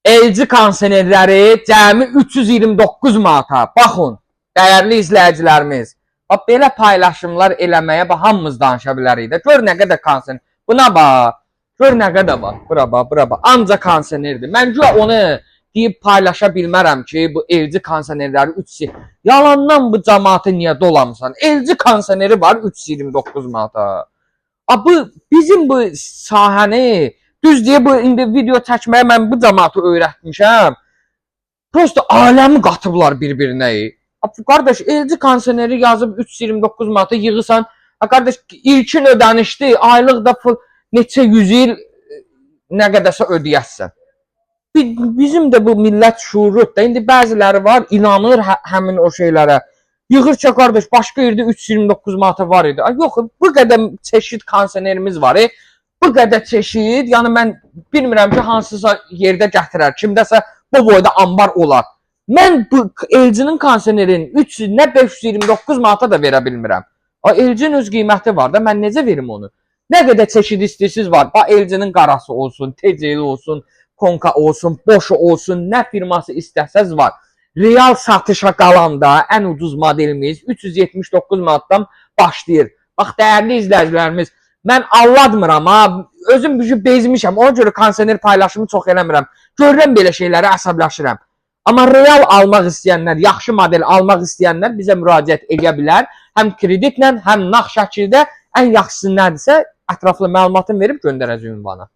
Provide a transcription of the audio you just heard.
LG kondisionerləri cəmi 329 manata. Baxın, dəyərli izləyicilərimiz. Bax, belə paylaşımlar eləməyə hamımız danışa bilərik də. Gör nə qədər kondisioner. Buna bax. Gör nə qədər var. Bura bax, bura bax. Ancaq kondisionerdir. Mən onu deyib paylaşa bilmərəm ki, bu LG kondisionerləri 3. Yalandan bu cəmaatı niyə dolamısan? LG kondisioneri var 329 manata. Bu bizim bu sahəni düz deyə bu indi video çəkməyə mən bu cəmaatı öyrətmişəm. Prosta aləmi qatıblar bir-birinə. Qardaş, LG kondisioneri yazıb 329 manata yığırsan. Qardaş, ilkin ödənişdi, aylıq da neçə 100 il nə qədərsə ödəyəsən. Bizim də bu millət şuurludur da. İndi bəziləri var, inanır həmin o şeylərə. Yığır ki, qardaş, başqa yerdə 329 manata var idi. Yox, bu qədər çeşid kondisionerimiz var. Bu qədər çeşid, yəni mən bilmirəm ki, hansısa yerdə gətirər. Kimdəsə bu boyda ambar olar. Mən bu LG-nin kondisionerin 300, nə 529 manata da verə bilmirəm. LG-nin öz qiyməti var da, mən necə verim onu? Nə qədər çeşid istəyirsiniz var. LG-nin qarası olsun, TCL olsun, Konka olsun, Boşu olsun, nə firması istəsəz var. Real satışa qalanda ən ucuz modelimiz 379 manatdan başlayır. Bax, dəyərli izləyicilərimiz, mən alladmıram, özüm bezmişəm, ona görə kondisioner paylaşımı çox eləmirəm. Görürəm belə şeyləri, əsəbləşirəm. Amma real almaq istəyənlər, yaxşı model almaq istəyənlər bizə müraciət edə bilər. Həm kreditlə, həm nağd şəkildə ən yaxşısı nədirsə, ətraflı məlumatını verib göndərəcək ünvana.